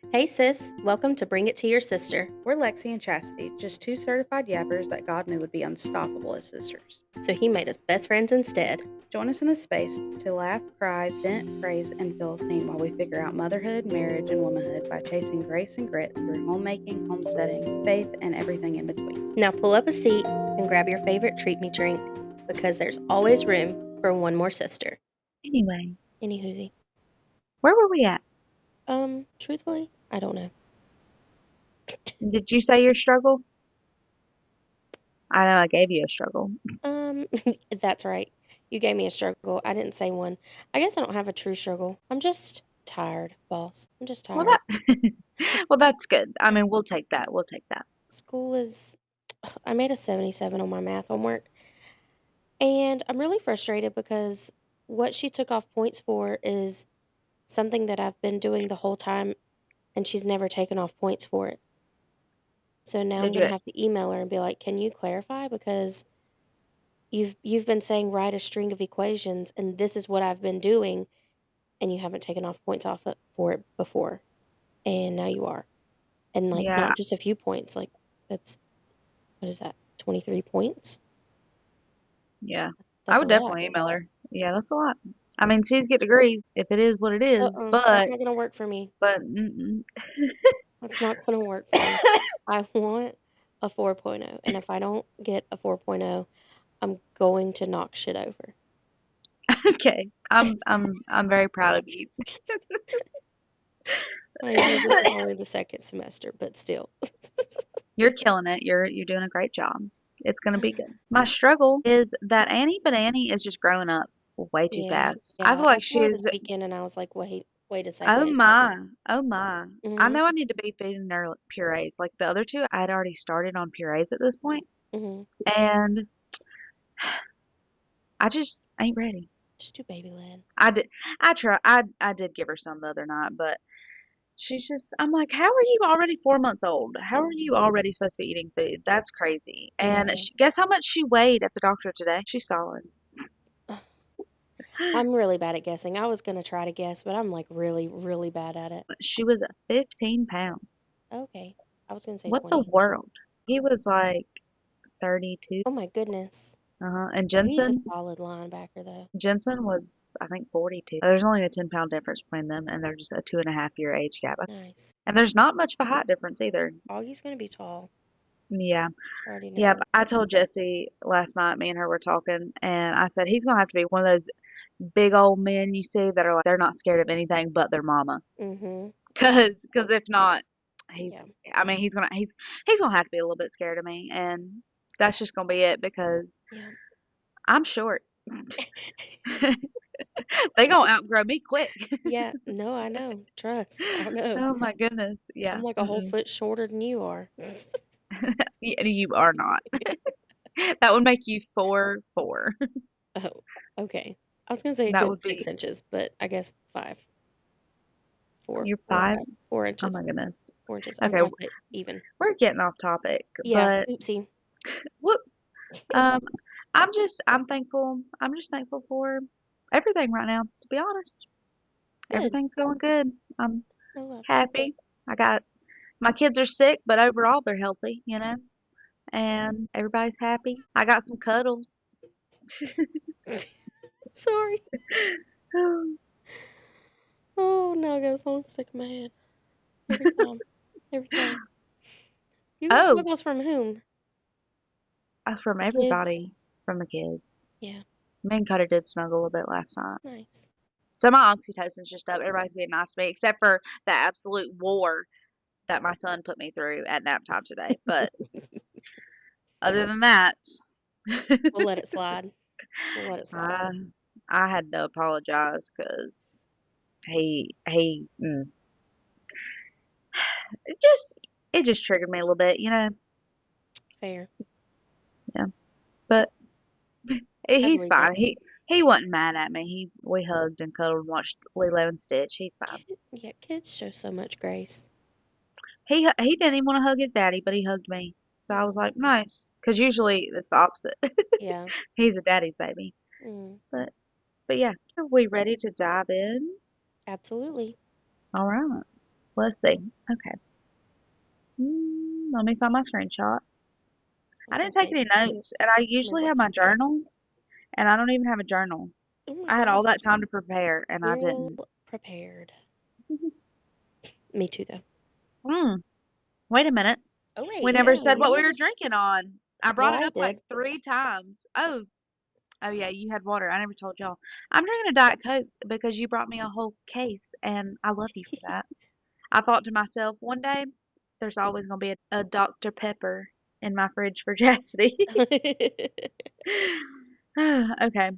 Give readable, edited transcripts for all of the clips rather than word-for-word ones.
Hey sis, welcome to Bring It to Your Sister. We're Lexi and Chastity, just two certified yappers that God knew would be unstoppable as sisters. So he made us best friends instead. Join us in this space to laugh, cry, vent, praise, and feel seen while we figure out motherhood, marriage, and womanhood by chasing grace and grit through homemaking, homesteading, faith, and everything in between. Now pull up a seat and grab your favorite treat me drink because there's always room for one more sister. Anyway, Any whoozy. where were we at? Truthfully, I don't know. Did you say your struggle? I know I gave you a struggle. That's right. You gave me a struggle. I didn't say one. I guess I don't have a true struggle. I'm just tired, boss. I'm just Well, tired. well, that's good. I mean, we'll take that. We'll take that. School is. I made a 77 on my math homework. And I'm really frustrated because what she took off points for is something that I've been doing the whole time, and she's never taken off points for it. So now I'm Did going to you? have to email her and be like, "Can you clarify because you've been saying write a string of equations and this is what I've been doing and you haven't taken off points off it for it before. And now you are." And like Yeah, not just a few points, like that's what is that? 23 points? yeah. I That's a would lot. definitely email her. Yeah, that's a lot. I mean, C's get degrees if it is what it is, That's but not going to work for me. mm-mm. That's not going to work for me. I want a 4.0, and if I don't get a 4.0, I'm going to knock shit over. Okay. I'm very proud of you. Mind you, this is only the second semester, but still. You're killing it. You're doing a great job. It's gonna be good. My struggle is that Annie Banani is just growing up way too Yeah, fast. I yeah. feel I like saw her she's this weekend, and I was like, wait a oh second. my, oh my. I Mhm, know I need to be feeding her purees. Like the other two, I had already started on purees at this point, mhm. and I just ain't ready. Just do baby led. I did, I did give her some the other night, but she's just, I'm like, how are you already 4 months old? How are you already supposed to be eating food? That's crazy. And Yeah. guess how much she weighed at the doctor today? She's solid. Ugh, I'm really bad at guessing. I was gonna try to guess, but I'm like really, really bad at it. She was at 15 pounds. Okay. I was gonna say What the 20. world? He was like 32. Oh my goodness. And He's a Jensen, solid linebacker though. Jensen was, I think, 42. There's only a 10-pound difference between them, and there's a 2.5 year age gap. Nice. And there's not much of a height difference either. Augie's gonna be tall. Yeah. I already Yeah, know. but I told Jesse last night, me and her were talking, and I said he's gonna have to be one of those big old men you see that are like they're not scared of anything but their mama. Mhm. Cause if not, Yeah. I mean he's gonna have to be a little bit scared of me, and that's just gonna be it because Yeah. I'm short. They gonna outgrow me quick. Yeah. No, I know. Trust. I know. Oh my goodness, I'm yeah. like a whole Mm-mm. foot shorter than you are. You are not. That would make you 4'4". Oh, okay. I was gonna say a That good would 6 inches, but I guess 5, 4, you're 4 or 5. 5, 4 Oh inches, my goodness. 4 inches. I'm Okay, gonna hit even. we're getting off topic, Yeah. but Oopsie. whoops. Um, I'm just thankful for everything right now, to be honest. Good. Everything's going good. I'm I love that. happy. I got my kids are sick, but overall they're healthy, and everybody's happy. I got some cuddles. Sorry. Oh, now I got a song stuck in my head. Every time. Every time. You got Oh, snuggles from whom? from The kids? everybody, from the kids. Yeah. Me and Cutter did snuggle a bit last night. Nice. So my oxytocin's just up. Everybody's being nice to me, except for the absolute war that my son put me through at nap time today. But other than that, We'll let it slide. We'll let it slide. I I had to apologize because he it just it just triggered me a little bit. Fair. Yeah, but I he's believe it. fine. He wasn't mad at me. We hugged and cuddled and watched Lilo and Stitch. He's fine. Yeah, kids show so much grace. He didn't even want to hug his daddy, but he hugged me. So I was Mm, like, nice, because usually it's the opposite. yeah. He's a daddy's baby. Mm, But but yeah, so we ready to dive in? absolutely. All right. Let's see. Okay. Let me find my screenshot. I I was gonna didn't take say, any notes, and I let me usually look. have my journal, and I don't even have a journal. Oh my I had all that gosh. time to prepare, and I You're well didn't. prepared. Me too, though. Mm, wait a minute. Oh, We wait, never yeah, said we what we never. were drinking on. I Well, brought it I up like did. 3 times. Oh yeah, you had water. I never told y'all. I'm drinking a Diet Coke because you brought me a whole case, and I love you for that. I thought to myself, one day there's always gonna be a Dr. Pepper in my fridge for Chastity. Okay,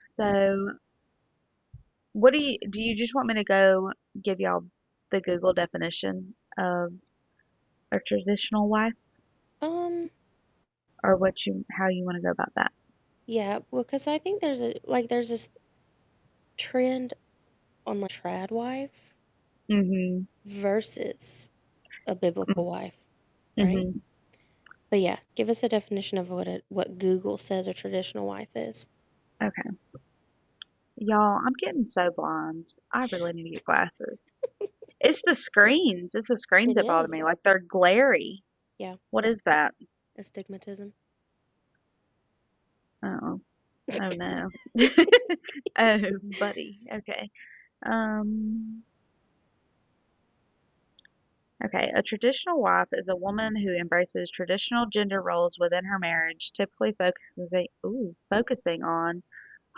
so do you just want me to go give y'all the Google definition of a traditional wife, um, or how you want to go about that? yeah, well, because I think there's this trend on like trad wife Mhm. versus a biblical wife, right? Mhm. But yeah, give us a definition of what Google says a traditional wife is. Okay. Y'all, I'm getting so blind. I really need to get glasses. It's the screens. It's the screens It that bother is. me. Like they're glary. Yeah, What is that? astigmatism. Oh, oh no. Oh, buddy. Okay. Um, okay. A traditional wife is a woman who embraces traditional gender roles within her marriage, typically focusing on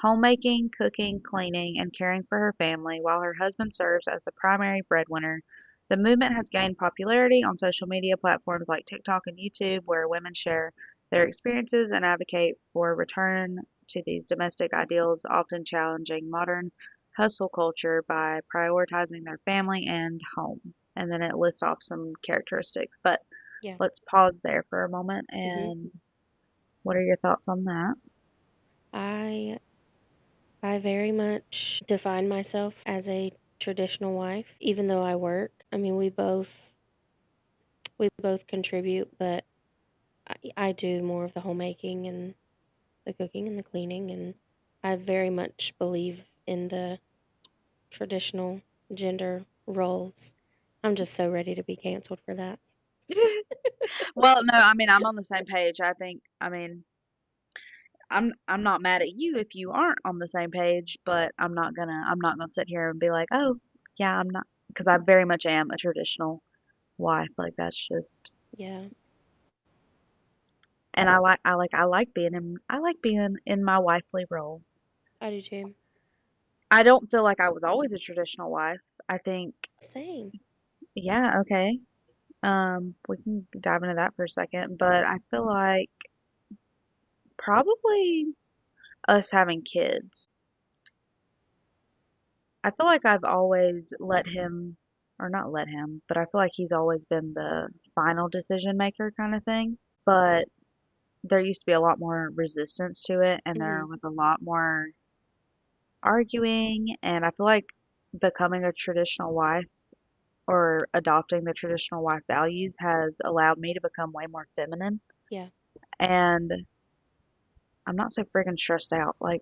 homemaking, cooking, cleaning, and caring for her family, while her husband serves as the primary breadwinner. The movement has gained popularity on social media platforms like TikTok and YouTube, where women share their experiences and advocate for a return to these domestic ideals, often challenging modern hustle culture by prioritizing their family and home. And then it lists off some characteristics. But Yeah. let's pause there for a moment. hmm And what are your thoughts on that? I I very much define myself as a traditional wife, even though I work. I mean, we both contribute, but I do more of the homemaking and the cooking and the cleaning, and I very much believe in the traditional gender roles. I'm just so ready to be canceled for that. Well, no, I mean, I'm on the same page. I'm not mad at you if you aren't on the same page, but I'm not gonna sit here and be like, "Oh, yeah, I'm not," because I very much am a traditional wife. Like that's just, Yeah, and I like being in my wifely role. I do too. I don't feel like I was always a traditional wife. I think, Same. yeah, okay. We can dive into that for a second, but I feel like probably us having kids. I feel like I've always let him, or not let him, but I feel like he's always been the final decision maker kind of thing. But there used to be a lot more resistance to it, and hmm there was a lot more arguing. And I feel like becoming a traditional wife or adopting the traditional wife values has allowed me to become way more feminine. Yeah. And I'm not so friggin' stressed out. Like,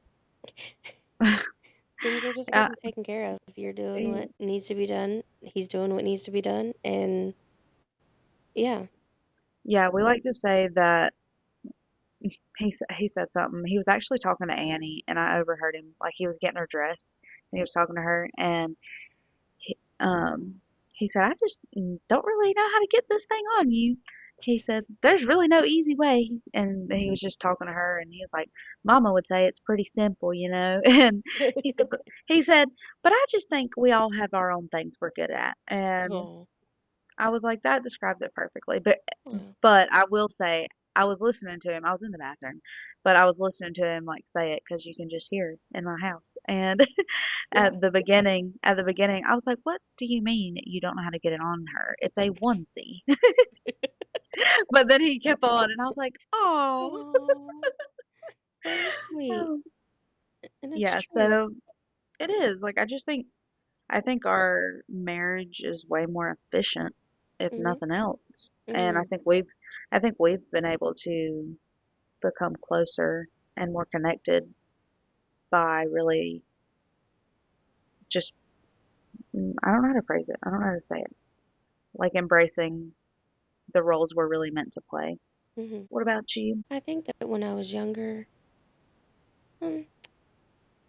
Things are just uh, getting taken care of. You're doing what needs to be done. He's doing what needs to be done. And yeah. yeah, we like to say that he said something. He was actually talking to Annie, and I overheard him. Like he was getting her dressed, and he was talking to her, and he, he said, "I just don't really know how to get this thing on you." He said, "There's really no easy way," and he was just talking to her, and he was like, "Mama would say it's pretty simple, you know." And he said, he said, "But I just think we all have our own things we're good at," and Oh, I was like, that describes it perfectly. But wow. I will say I was listening to him. I was in the bathroom, but I was listening to him like say it because you can just hear it in my house. And Yeah. at the beginning, I was like, "What do you mean you don't know how to get it on her? It's a onesie." But then he kept on, and I was like, "Oh, Oh, that is sweet. oh." And it's Yeah." true. So it is like I think our marriage is way more efficient, if hmm nothing else. And hmm I think we've been able to become closer and more connected by really just I don't know how to phrase it. I don't know how to say it. Like embracing the roles we're really meant to play. Mhm. What about you? I think that when I was younger, um,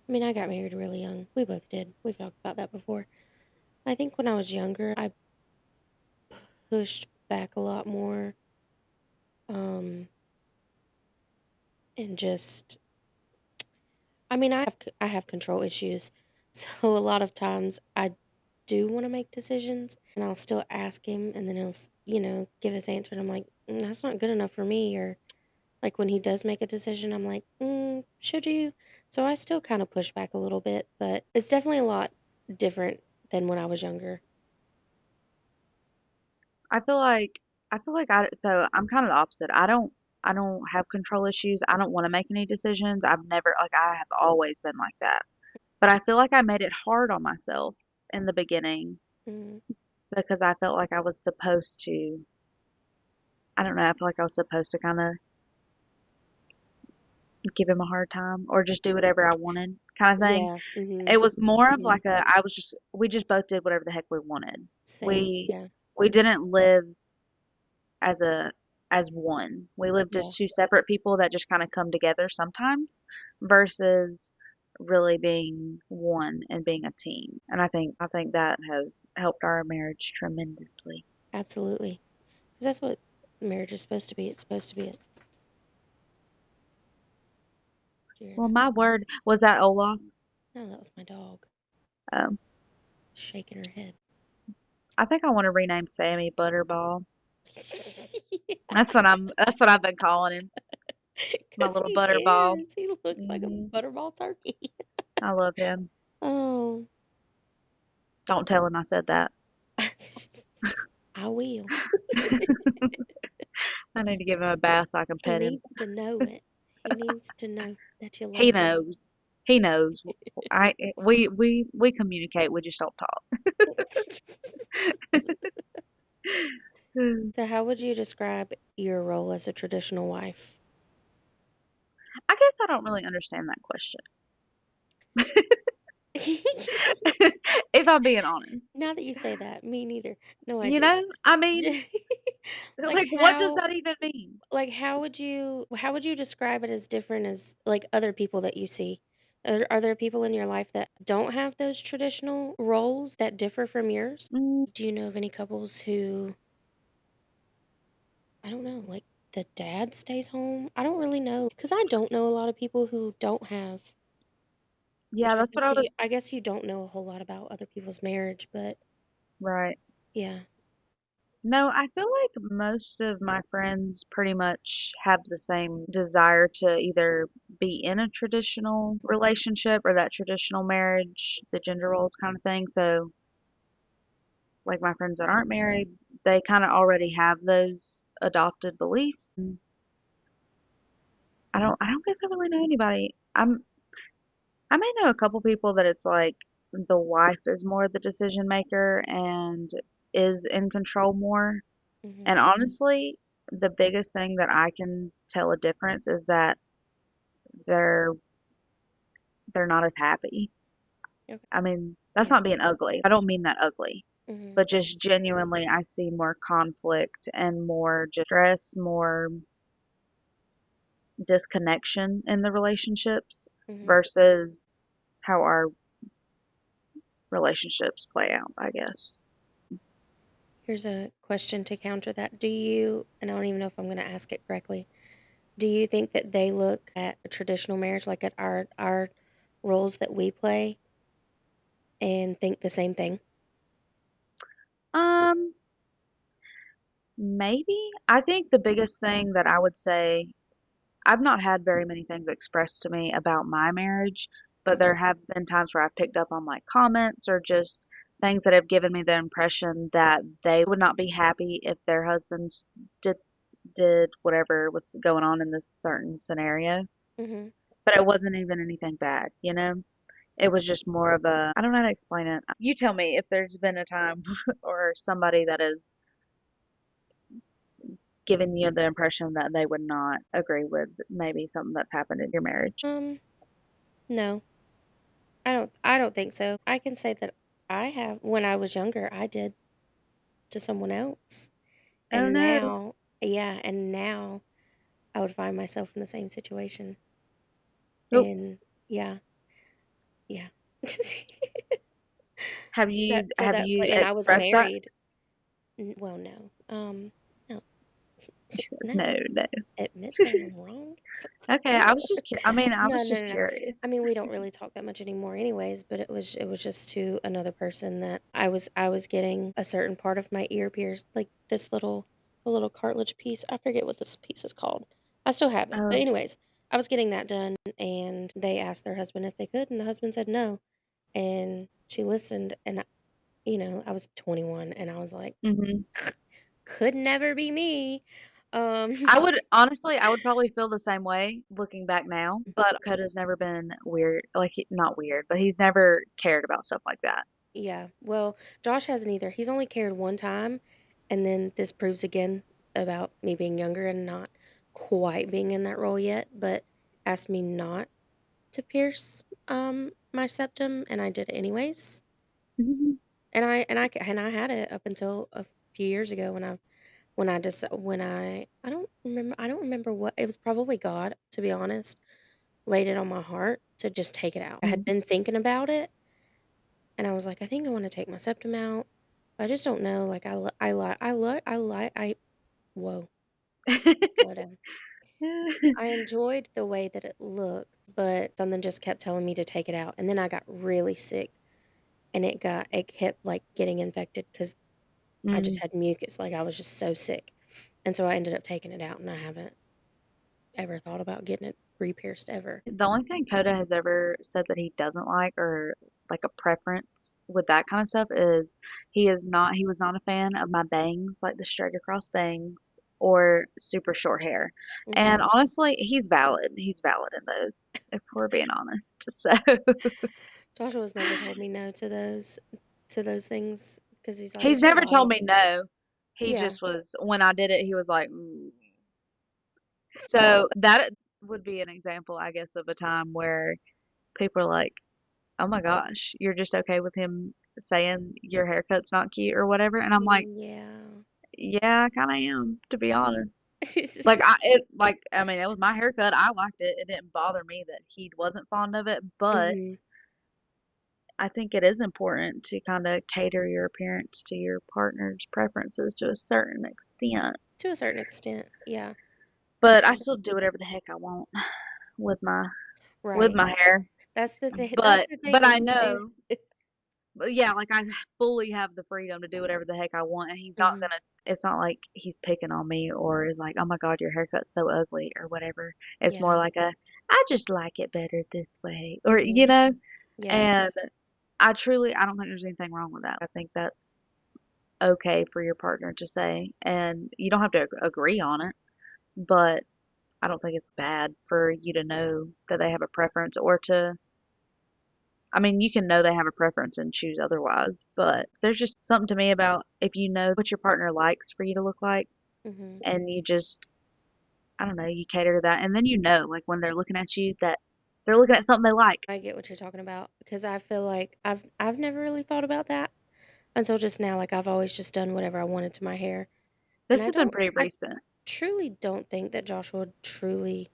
I mean, I got married really young. We both did. We've talked about that before. I think when I was younger, I pushed back a lot more, um, and just I mean, I have control issues, so a lot of times I do wanna make decisions, and I'll still ask him, and then he'll give his answer, and I'm like, That's not good enough for me," or, like, when he does make a decision, I'm like, should you?" So I still kinda push back a little bit, but it's definitely a lot different than when I was younger. I feel like so I'm kind of the opposite. I don't have control issues. I don't want to make any decisions. I've never like I have always been like that. But I feel like I made it hard on myself in the beginning Mhm. because I felt like I was supposed to. I don't know. I feel like I was supposed to kind of give him a hard time or just do whatever I wanted kind of thing. Yeah, mhm, It was more of mhm. like I was just we just both did whatever the heck we wanted. Same, We yeah, we didn't live as a as one. We lived as yeah, two separate people that just kind of come together sometimes versus really being one and being a team. And I think that has helped our marriage tremendously. absolutely. 'Cause that's what marriage is supposed to be. It's supposed to be it. Do you hear Well, that? my word was that Olaf. No, that was my dog Um, shaking her head. I think I want to rename Sammy Butterball. That's what I've been calling him. My 'Cause little he Butterball. is. He looks like a Hmm. butterball turkey. I love him. Oh. Don't tell him I said that. I will. I need to give him a bath so I can He pet him. needs to know it. He needs to know that you He love him. knows. He knows. We communicate. We just don't talk. So how would you describe your role as a traditional wife? I guess I don't really understand that question. If I'm being honest. Now that you say that, me neither. No You idea. know? I mean, Like like what does how that even mean? like how would you describe it as different as like other people that you see? Are there people in your life that don't have those traditional roles that differ from yours? Mm, Do you know of any couples who I don't know, like the dad stays home? I don't really know because I don't know a lot of people who don't have, which yeah, that's what I was I guess you don't know a whole lot about other people's marriage, but right. yeah. No, I feel like most of my friends pretty much have the same desire to either be in a traditional relationship or that traditional marriage, the gender roles kind of thing. So like my friends that aren't married, they kind of already have those adopted beliefs. I don't guess I really know anybody. I may know a couple people that it's like the wife is more the decision maker and is in control more. Mhm. And honestly, the biggest thing that I can tell a difference is that they're they're not as happy. Okay. I mean, that's Yeah. not being ugly. I don't mean that ugly. Mhm. But just genuinely, I see more conflict and more just stress, more disconnection in the relationships Mhm. versus how our relationships play out, I guess. Here's a question to counter that. Do you, and I don't even know if I'm going to ask it correctly, do you think that they look at a traditional marriage like at our roles that we play and think the same thing? Um, maybe. I think the biggest thing that I would say, I've not had very many things expressed to me about my marriage, but Mhm. there have been times where I've picked up on like comments or just things that have given me the impression that they would not be happy if their husbands did did whatever was going on in this certain scenario. Mhm. But it wasn't even anything bad, you know? It was just more of a, I don't know how to explain it. You tell me if there's been a time or somebody that has given you the impression that they would not agree with maybe something that's happened in your marriage. No. I don't think so. I can say that I have when I was younger, I did to someone else, Oh and no. now yeah, and now I would find myself in the same situation, Oh, and yeah, yeah. have That you so have that pla you and I was expressed that? married. Well, no. No. She said, no, No. no. Admit that I'm wrong. Okay, I was just I mean, I No, was no, just no, no. I curious. mean, we don't really talk that much anymore anyways, but it was just to another person that I was getting a certain part of my ear pierced, like this little a little cartilage piece. I forget what this piece is called. I still have it. But Oh. anyways, I was getting that done and they asked their husband if they could and the husband said no. And she listened and I was 21 and I was like, Mhm. could never be me. Um I would honestly, I would probably feel the same way looking back now, but Coda's never been weird, like, not weird, but he's never cared about stuff like that. Yeah. Well, Josh hasn't either. He's only cared one time, and then this proves again about me being younger and not quite being in that role yet, but asked me not to pierce my septum and I did it anyways. Mhm. And I had it up until a few years ago when I don't remember what it was, probably God, to be honest, laid it on my heart to just take it out. I had Mhm. been thinking about it and I was like, I think I want to take my septum out. I just don't know. Like whoa, slow down. I enjoyed the way that it looked, but something just kept telling me to take it out. And then I got really sick and it kept like getting infected because I just Mm. had mucus. Like I was just so sick. And so I ended up taking it out and I haven't ever thought about getting it re-pierced ever. The only thing Coda has ever said that he doesn't like or like a preference with that kind of stuff is he was not a fan of my bangs, like the straight across bangs or super short hair. And Hmm. honestly, he's valid. He's valid in those, if we're being honest. So Joshua's never told me no to those things because he's like, he's it's your never told body. me no. He Yeah. just was when I did it, he was like, mm. So that would be an example, I guess, of a time where people are like, "Oh my gosh, you're just okay with him saying your haircut's not cute or whatever?" And I'm like, Yeah. "Yeah, I kind of am, to be honest." I mean, it was my haircut. I liked it. It didn't bother me that he wasn't fond of it, but Mhm. I think it is important to kind of cater your appearance to your partner's preferences to a certain extent. To a certain extent, yeah, for But I sure. still do whatever the heck I want with my with Right. my hair. That's the thing But is I you do. know But yeah, like I fully have the freedom to do whatever the heck I want, and he's not Mhm. gonna. It's not like he's picking on me or is like, "Oh my God, your haircut's so ugly" or whatever. It's more Yeah. like "I just like it better this way," or Mhm. Yeah. And I don't think there's anything wrong with that. I think that's okay for your partner to say, and you don't have to agree on it, but I don't think it's bad for you to know that they have a preference or to I mean, you can know they have a preference and choose otherwise, but there's just something to me about if you know what your partner likes for you to look like Mhm. and you just, I don't know, you cater to that. And then like, when they're looking at you, that they're looking at something they like. I get what you're talking about because I feel like I've never really thought about that until just now. Like I've always just done whatever I wanted to my hair, and This has been pretty I recent. truly don't think that Joshua truly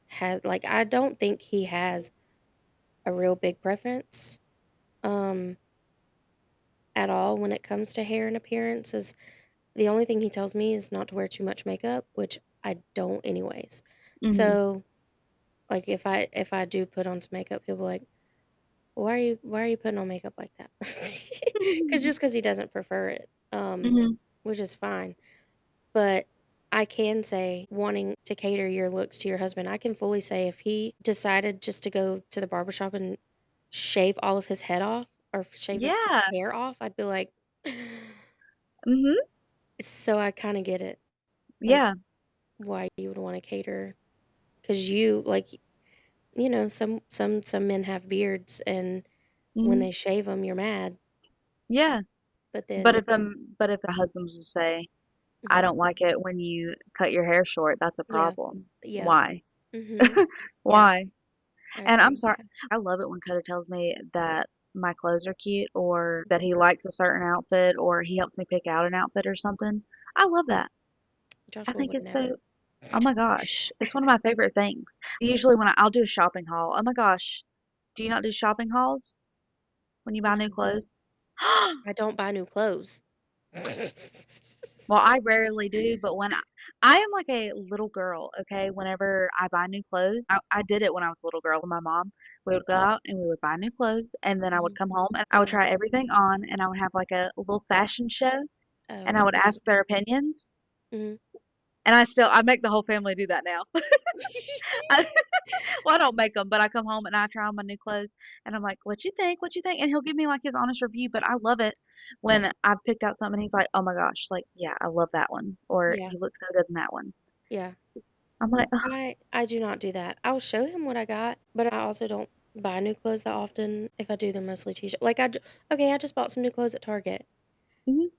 has like I don't think he has a real big preference um at all when it comes to hair and appearance. Is the only thing he tells me is not to wear too much makeup, which I don't anyways. Mhm. So, like if I do put on some makeup, he'll be like, "Why are you putting on makeup like that?" Because he doesn't prefer it, Mhm. which is fine. But I can say wanting to cater your looks to your husband, I can fully say if he decided just to go to the barbershop and shave all of his head off or shave his Yeah. hair off, I'd be like, Mhm. so I kind of get it. Like Yeah. why you would want to cater because some men have beards and when Mhm. they shave them you're mad Yeah. but then But if the husband was to say, "I mhm, don't like it when you cut your hair short," that's a yeah, problem. yeah, Why? mhm, yeah, Why? I And I'm agree. sorry. I love it when Coda tells me that my clothes are cute or that he likes a certain outfit or he helps me pick out an outfit or something. I love that. I Joshua think would it's never. so, oh my gosh, it's one of my favorite things. Usually when I'll do a shopping haul. Oh my gosh, do you not do shopping hauls when you buy new No, clothes? I don't buy new clothes. Well, I rarely do, but I am like a little girl, okay? Whenever I buy new clothes, I did it when I was a little girl with my mom. We would go out and we would buy new clothes, and then I would Mhm, come home and I would mhm. try everything on, and I would have like a little fashion show, and I Oh. would ask their opinions. Mhm. And I make the whole family do that now. I, well, I don't make them, but I come home and I try on my new clothes, and I'm like, "What you think? What you think?" And he'll give me like his honest review. But I love it when I've picked out something, and he's like, "Oh my gosh, like yeah, I love that one," or Yeah, "You look so good in that one." yeah. I'm like, "Ugh, I do not do that. I'll show him what I got, but I also don't buy new clothes that often. If I do, they're mostly t-shirt. Like okay, I just bought some new clothes at Target, mhm.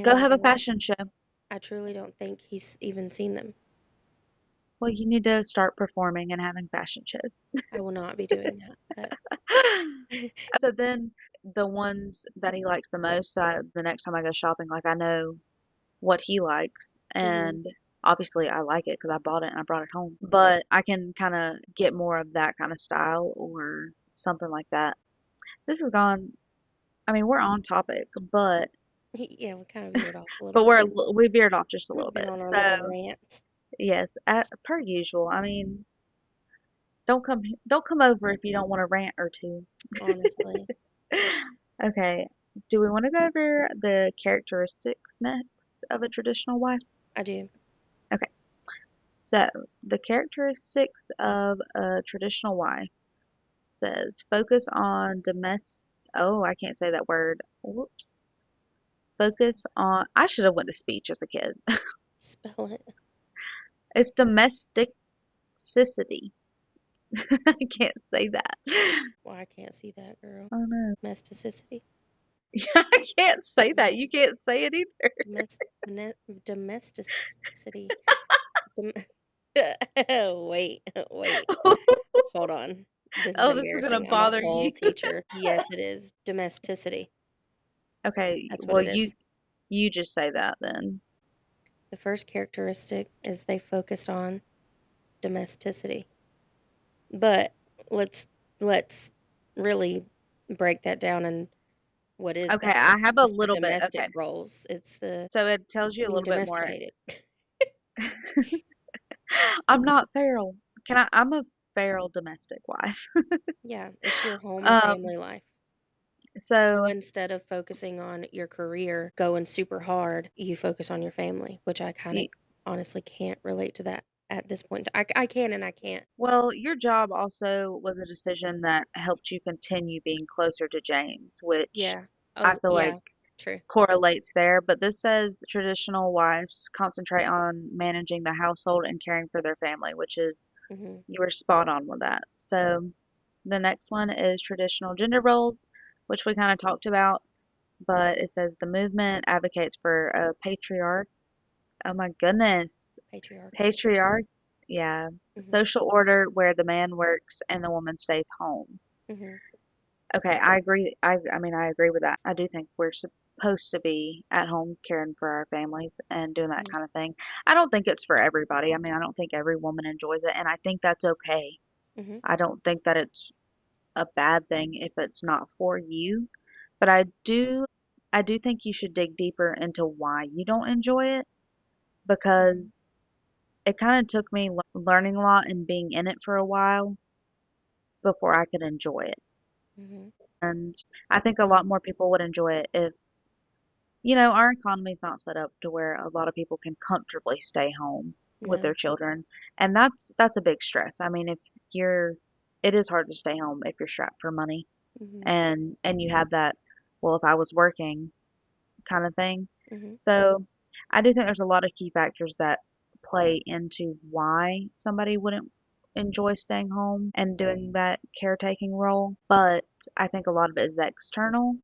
Go and have a fashion show." I truly don't think he's even seen them. Well, you need to start performing and having fashion shows. I will not be doing that. But So then the ones that he likes the most, so the next time I go shopping, like I know what he likes, mhm. and obviously I like it because I bought it and I brought it home. But I can kind of get more of that kind of style or something like that. This has gone. I mean, we're on topic, Yeah, we kind of veered off a little but bit. we veered off just a We've little been bit. on our So little rant, yes, per usual. I mean, don't come over if you don't want to rant or two. honestly. Okay. Do we want to go over the characteristics next of a traditional wife? I do. Okay. So, the characteristics of a traditional wife says focus on domestic. Oh, I can't say that word. Whoops. Focus on. I should have went to speech as a kid. Spell it. It's domesticity. I can't say that. Well, I can't see that, girl. Oh no. Domesticity. I can't say that. You Domestic. can't say it either. Domesticity. Dom- wait, wait. Hold on. This is Oh, this is gonna embarrassing. I'm a bother whole you. teacher. Yes, it is. Domesticity. Okay, That's what well it is. you just say that then. The first characteristic is they focused on domesticity. But let's let's really break that down and what is Okay, that? I have a It's the little bit. domestic Okay, roles. It's the so it tells you a being little bit more. domesticated. I'm not feral. I'm a feral domestic wife. Yeah, it's your home and Um, family life. So so instead of focusing on your career going super hard, you focus on your family, which I kind of y- honestly can't relate to that at this point. I can and I can't. well, your job also was a decision that helped you continue being closer to James, which Yeah. I Oh, feel like yeah. True. correlates there. But this says traditional wives concentrate on managing the household and caring for their family, which is Mhm. you were spot on with that. So the next one is traditional gender roles, which we kind of talked about, but it says the movement advocates for a patriarch. Oh my goodness. Patriarchal. Patriarch. Yeah. Mhm. Social order where the man works and the woman stays home. Mhm. Okay, I agree. I mean, I agree with that. I do think we're supposed to be at home caring for our families and doing that Mhm. kind of thing. I don't think it's for everybody. I mean, I don't think every woman enjoys it, and I think that's okay. Mhm. I don't think that it's a bad thing if it's not for you. But I do think you should dig deeper into why you don't enjoy it Mhm. because it kind of took me learning a lot and being in it for a while before I could enjoy it. Mhm. And I think a lot more people would enjoy it if, our economy's not set up to where a lot of people can comfortably stay home with their No. children. And that's a big stress. I mean, if you're it is hard to stay home if you're strapped for money Mhm. and you have that, well, if I was working kind of thing. Mhm. So I do think there's a lot of key factors that play into why somebody wouldn't enjoy staying home and doing that caretaking role. But I think a lot of it is external.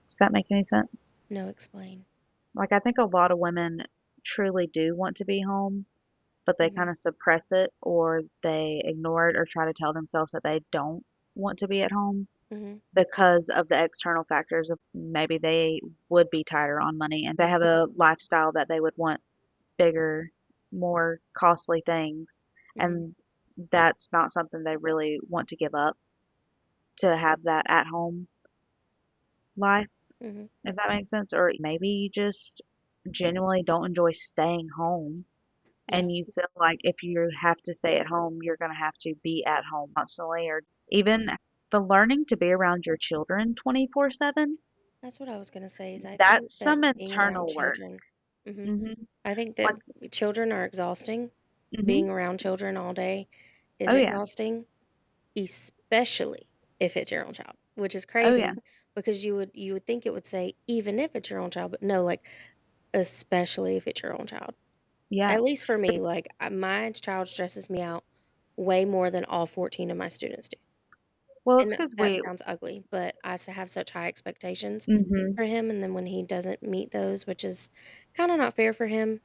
Does that make any sense? No, explain. Like, I think a lot of women truly do want to be home, but they kind Mhm. of suppress it or they ignore it or try to tell themselves that they don't. want to be at home Mhm. because of the external factors of maybe they would be tighter on money and they have a lifestyle that they would want bigger, more costly things. Mhm. And that's not something they really want to give up to have that at home life, Mhm. if that makes sense. Or maybe you just genuinely don't enjoy staying home Yeah. and you feel like if you have to stay at home, you're going to have to be at home constantly, or even the learning to be around your children 24/7. That's what I was gonna say is I think That's that some being around internal work. children. Mhm. Mhm. I think that Like, children are exhausting. mhm. Being around children all day is Oh yeah. exhausting, especially if it's your own child, which is Oh yeah. crazy because you would think it would say even if it's your own child, but no, like especially if it's your own child. Yeah. At least for me, like my child stresses me out way more than all 14 of my students do. Well, it's And because that we sounds ugly, but have such high expectations mhm. for him, and then when he doesn't meet those, which is kinda not fair for him,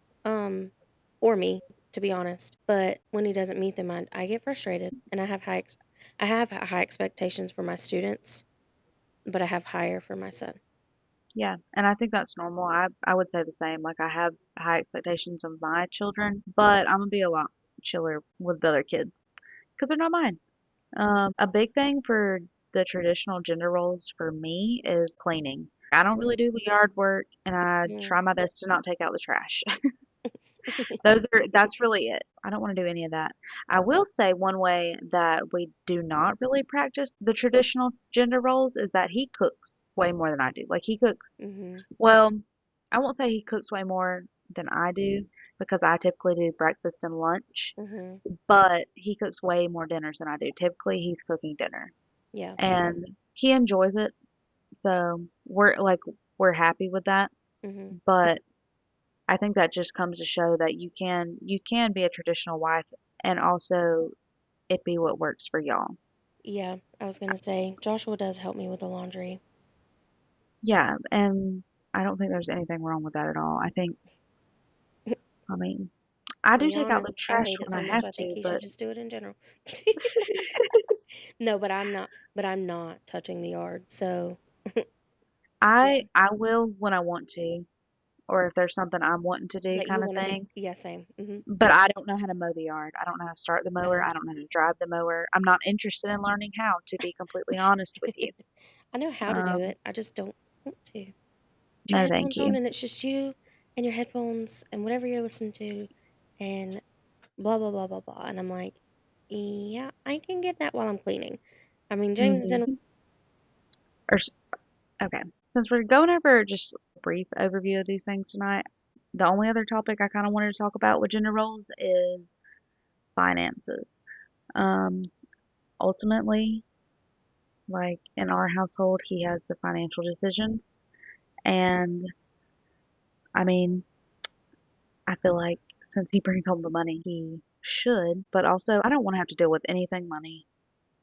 or me, to be honest, but when he doesn't meet them, I get frustrated, and I have high expectations for my students, but I have higher for my son. Yeah, and I think that's normal. I would say the same. Like I have high expectations of my children, but I'm gonna be a lot chiller with the other kids because they're not mine. A big thing for the traditional gender roles for me is cleaning. I don't Mhm, really do yard work, and I mm. try my best to not take out the trash. Mhm, That's really it. I don't want to do any of that. I will say one way that we do not really practice the traditional gender roles is that he cooks way more than I do. Like he cooks, well, I won't say he cooks way more than I do because I typically do breakfast and lunch, mhm, but he cooks way more dinners than I do. Typically, he's cooking dinner yeah, and he enjoys it. So we're happy with that. mhm, But I think that just comes to show that you can be a traditional wife and also it be what works for y'all. yeah, I was gonna say, Joshua does help me with the laundry. Yeah, and I don't think there's anything wrong with that at all. I mean, I To do be take out honest, the I trash hate it when so I much, have I think to, he should but just do it in general. No, but I'm not touching the yard, so yeah. I will when I want to, or if there's something I'm wanting to do That you kind of wanna do. thing. Yeah, same. Mhm. But I don't know how to mow the yard. I don't know how to start the mower. No. I don't know how to drive the mower. I'm not interested in learning how, to be completely honest with you. I know how to do Um, it, I just don't want to. Put your no, thank headphones on, you. and it's just you and your headphones and whatever you're listening to and blah, blah, blah, blah, blah, and I'm like, "Yeah, I can get that while I'm cleaning." I mean, James is Hmm. in. Or okay, since we're going over just a brief overview of these things tonight, the only other topic I kind of wanted to talk about with gender roles is finances. Um, ultimately, like in our household, he has the financial decisions, and I mean, I feel like since he brings home the money, he should, but also I don't want to have to deal with anything money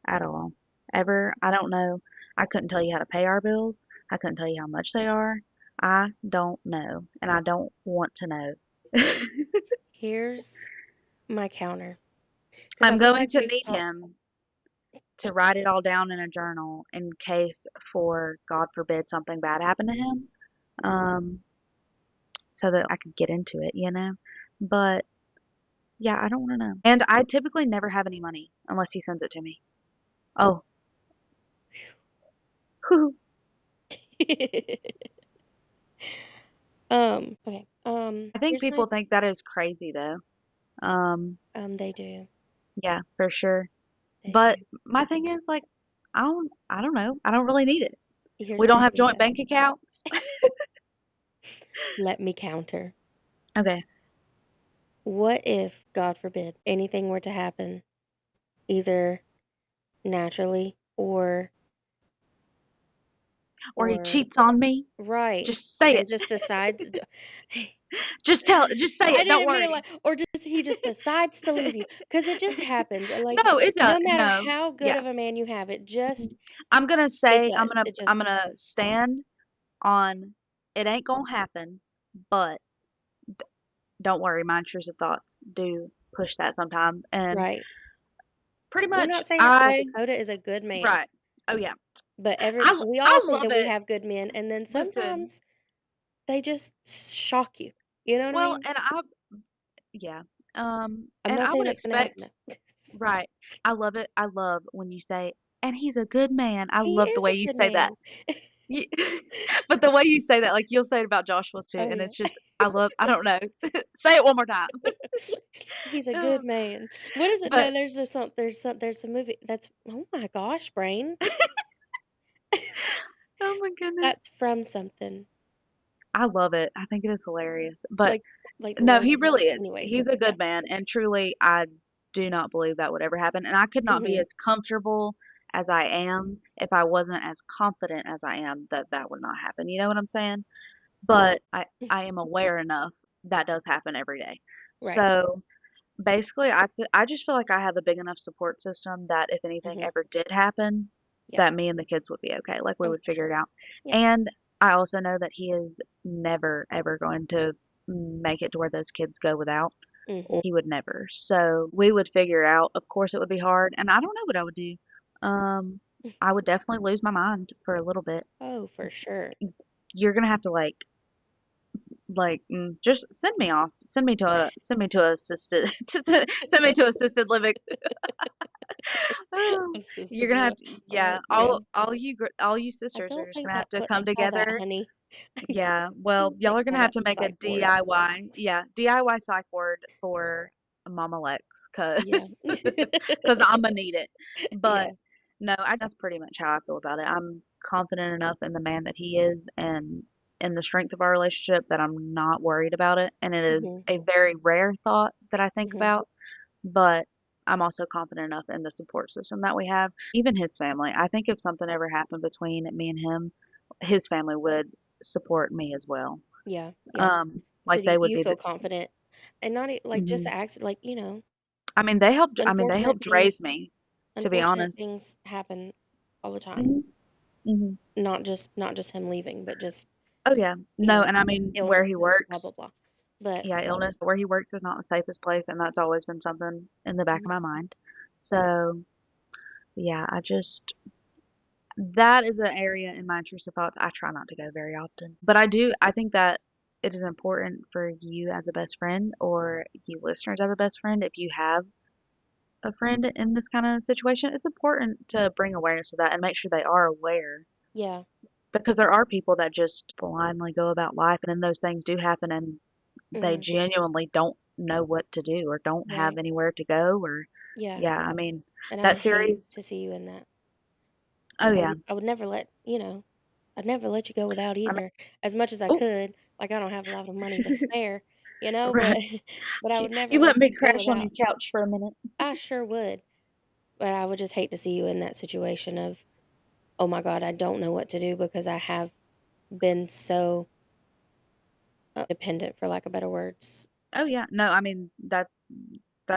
at all. Ever. I don't know. I couldn't tell you how to pay our bills. I couldn't tell you how much they are. I don't know, and I don't want to know. Here's my counter, because I I'm feel going like to we've need talked. him to write it all down in a journal in case, for God forbid, something bad happened to him, um, so that I could get into it, you know? But yeah, I don't want to know. And I typically never have any money unless he sends it to me. Oh, Okay, I think here's my people think that is crazy though. Um, they do. yeah, for sure. They But do. my thing is like I don't know. I don't really need it. We Here's don't my have thing joint though. bank accounts. Let me counter. Okay. What if, God forbid, anything were to happen, either naturally Or he or cheats on me. right, Just say and it. just decides Just say I it. Don't didn't mean worry. like or just he just decides to leave you because it just happens, like, No, it's a no matter no. how good Yeah. of a man you have, I'm gonna it say does, it I'm just gonna stand on it ain't gonna happen, but don't worry, my intrusive thoughts do push that sometimes. And right. pretty We're much not saying that South I Dakota is a good man, right. Oh yeah. but we all I think love that we it. have good men, and then Listen. sometimes they just shock you. You know what I Well, mean? and yeah. I'm And not I saying would that's gonna happen expect though. right. I love it. I love when you say, "And he's a good man." I He love the is way a you good say that. man. You but the way you say that, like, you'll say it about Joshua's too, Oh, and yeah. it's just I don't know. Say it one more time. He's a Oh, good man. What is it? No, but there's a movie that's oh my gosh, brain. oh my goodness. That's from something. I love it. I think it is hilarious. But Like like the no, word he is like really is. anyways, He's a yeah. good man, and truly, I do not believe that would ever happen, and I could not be Mhm. as comfortable as I am if I wasn't as confident as I am that that would not happen. You know what I'm saying? But I am aware enough that does happen every day. Right. So, basically, I just feel like I have a big enough support system that if anything Mhm. ever did happen, Yeah. that me and the kids would be okay. Like, we Oh, would for figure it sure. out. Yeah. And I also know that he is never, ever going to make it to where those kids go without, Mhm. or he would never. So we would figure it out. Of course, it would be hard, and I don't know what I would do. Um, I would definitely lose my mind for a little bit. Oh, for sure. You're gonna have to just send me to assisted send me to assisted living. Oh, you're Assisted gonna have living. to, yeah, Yeah. all you I sisters are don't just think gonna have that's to what they come call that, together. honey. I Yeah, well, think y'all they are gonna call have that to the make a psych ward. DIY, yeah, DIY psych ward for Mama Lex, Yeah. cause I'm gonna need it. But Yeah. no, that's pretty much how I feel about it. I'm confident enough in the man that he is and in the strength of our relationship that I'm not worried about it. And it is Mhm. a very rare thought that I think Mhm. about, but I'm also confident enough in the support system that we have. Even his family. I think if something ever happened between me and him, his family would support me as well. Yeah. Yeah. So Like do they would you be feel the. confident and not like just Mhm. act like, you know, I mean, they unfortunate helped things raise me, to be unfortunate honest. things happen all the time. Mhm. Mhm. Not just him leaving, but just, Oh yeah. you No, know, and I mean where illness he and blah blah works. blah. But Yeah, illness where he works is not the safest place, and that's always been something in the back of mhm, my mind. So, yeah, that is an area in my intrusive thoughts I try not to go very often. But I think that it is important for you as a best friend or you listeners as a best friend, if you have a friend in this kind of situation, it's important to bring awareness to that and make sure they are aware yeah. because there are people that just blindly go about life and then those things do happen and they Mhm. genuinely don't know what to do or don't have Right. anywhere to go or Yeah. yeah, I mean And I that would hate series. to see you in that. Oh I yeah. would I would never let, you know, I'd never let you go without I mean, either, as much as I oh, could. Like, I don't have a lot of money to spare, you know, but right. but I You, would never you let let me you go crash on without. your couch for a minute. I sure would, but I would just hate to see you in that situation of, "Oh my god, I don't know what to do," because I have been so, dependent, for lack of better words. Oh yeah. No, I mean that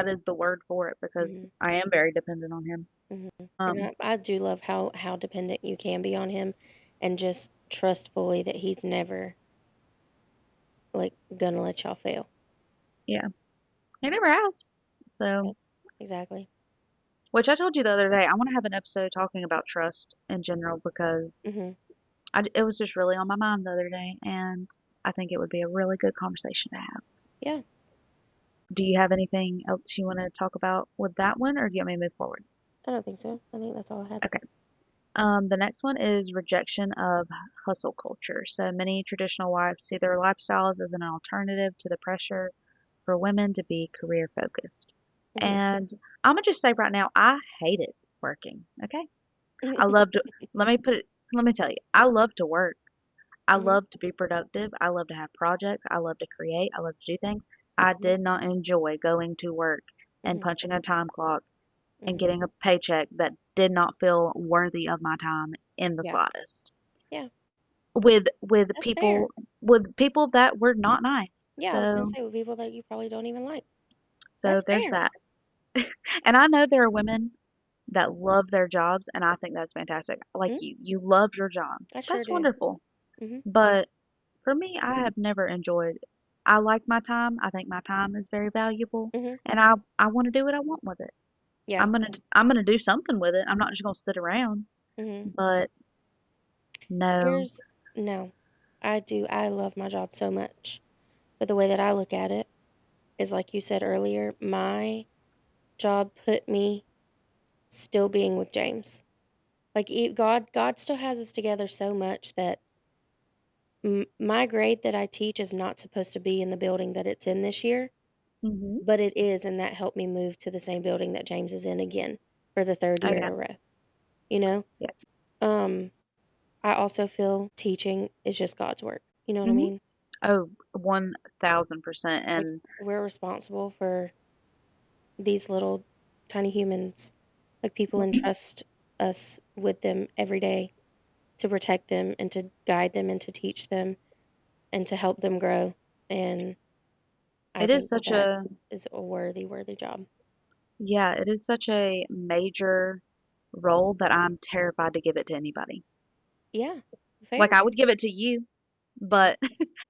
is the word for it because Mhm, I am very dependent on him. mhm, and Um, I do love how dependent you can be on him and just trust fully that he's never, like, gonna let y'all fail. yeah. He never has. So, Yep, exactly. which I told you the other day, I want to have an episode talking about trust in general because Mhm, it was just really on my mind the other day, and I think it would be a really good conversation to have. yeah. Do you have anything else you want to talk about with that one, or do you want me to move forward? I don't think so. I think that's all I had. Okay. The next one is rejection of hustle culture. So many traditional wives see their lifestyles as an alternative to the pressure for women to be career focused. Mhm. And I'm gonna just say right now, I hated working. Okay. I loved, let me put it, let me tell you, I love to work. I Mhm, love to be productive. I love to have projects. I love to create. I love to do things. I mhm, did not enjoy going to work and mhm, punching a time clock and mhm. getting a paycheck that did not feel worthy of my time in the Yeah, slightest. yeah. With That's fair. people that were not nice. Yeah, I was gonna So say with people that you probably don't even like. so That's there's fair. that. And I know there are women that love their jobs and I think that's fantastic. Like Mhm, you love your job. I sure That's do. wonderful. Mhm, But for me, I have never enjoyed I like my time. I think my time is very valuable mhm. and I want to do what I want with it. Yeah. I'm gonna do something with it. I'm not just gonna sit around. Mhm. But no. Here's no. I love my job so much. But the way that I look at it is like you said earlier, my job put me still being with James. Like God still has us together so much that my grade that I teach is not supposed to be in the building that it's in this year, Mhm. but it is, and that helped me move to the same building that James is in again for the 3rd Oh year in yeah. a row, you know? Yeah. Um, I also feel teaching is just God's work, you know what I Mhm. mean? Oh, 1000%. Like, And we're responsible for these little tiny humans. Like, people entrust us with them every day to protect them and to guide them and to teach them and to help them grow, and I it is think that such that a is a worthy, worthy job. yeah, it is such a major role that I'm terrified to give it to anybody. Yeah. Like Fair. I would give it to you, but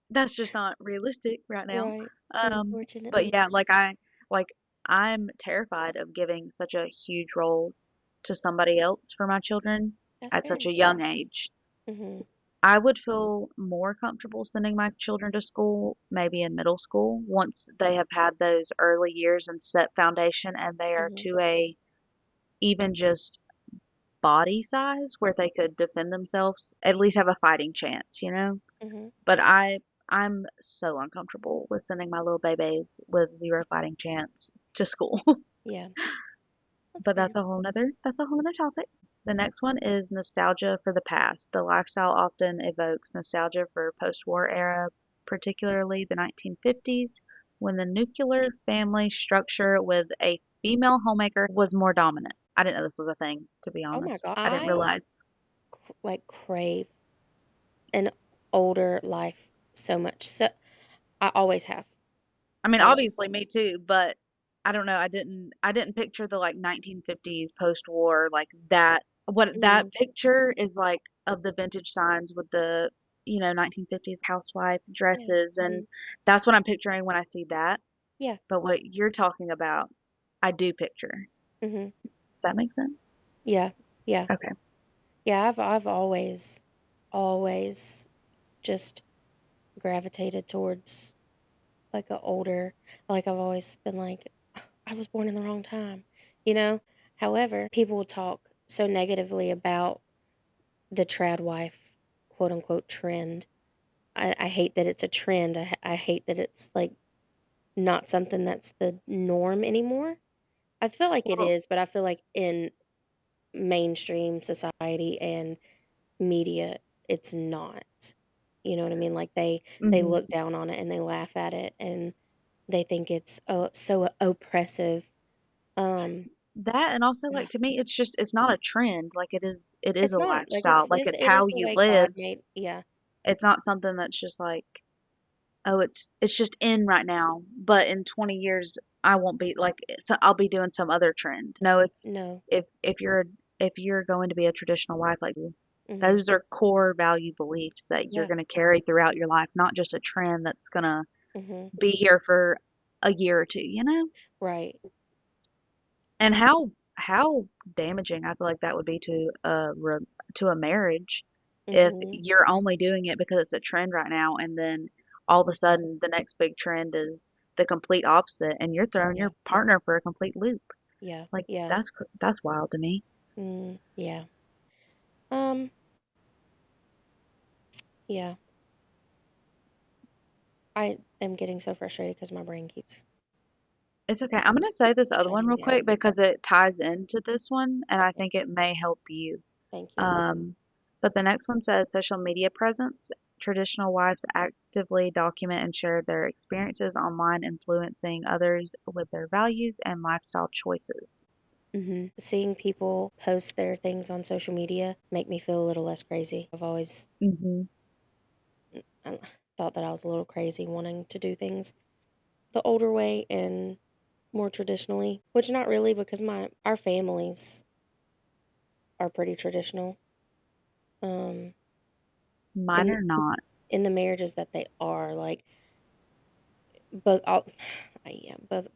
that's just not realistic right now. Right. But Unfortunately. yeah, like I'm terrified of giving such a huge role to somebody else for my children That's at such fair. a young age. Mhm. I would feel more comfortable sending my children to school, maybe in middle school, once they have had those early years and set foundation and they are Mhm. to a even just body size where they could defend themselves, at least have a fighting chance, you know? Mhm. But I'm so uncomfortable with sending my little babies with zero fighting chance to school. Yeah. That's But fair. that's a whole other topic. The next one is nostalgia for the past. The lifestyle often evokes nostalgia for post-war era, particularly the 1950s, when the nuclear family structure with a female homemaker was more dominant. I didn't know this was a thing, to be Oh my honest. god. I didn't I realize. like crave an older life so much. So I always have. I mean, Always. obviously me too, but I don't know, I didn't picture the like 1950s post-war like that. What that Mhm. picture is like of the vintage signs with the, 1950s housewife Yeah. dresses and Mhm. that's what I'm picturing when I see that. Yeah. But what you're talking about, I do picture. Mhm. Does that make sense? Yeah. Yeah. Okay. Yeah, I've always just gravitated towards like a older, like I've always been like, I was born in the wrong time, you know? However, people will talk so negatively about the trad wife, quote unquote, trend. I hate that it's a trend. I hate that it's like not something that's the norm anymore. I feel like it Well, is, but I feel like in mainstream society and media, it's not. You know what I mean? Like they mhm. look down on it and they laugh at it and they think it's so oppressive. Um, That and also like to me it's not a trend, like it is it's a not like lifestyle. Like it's it how is the you way live. God made. Yeah. It's not something that's just like, oh, it's just in right now, but in 20 years I won't be like so I'll be doing some other trend. No, No. if you're going to be a traditional wife, like Mhm. those are core value beliefs that you're Yeah. going to carry throughout your life, not just a trend that's going to Mhm. be here for a year or two, you know? Right. And how damaging I feel like that would be to a marriage if Mhm. you're only doing it because it's a trend right now, and then all of a sudden the next big trend is the complete opposite, and you're throwing Yeah. your partner for a complete loop. Yeah. Like Yeah. that's wild to me. Yeah. Um, yeah. I am getting so frustrated because my brain keeps It's okay. I'm gonna say this other one shutting real quick down. because it ties into this one, and I Okay. think it may help you. Thank you. Um, but the next one says social media presence. Traditional wives actively document and share their experiences online, influencing others with their values and lifestyle choices. Seeing people post their things on social media make me feel a little less crazy. I've always Hmm. I thought that I was a little crazy wanting to do things the older way and more traditionally, which not really because my our families are pretty traditional. Um, Mine in are not. in the marriages that they are like, but all, yeah, both.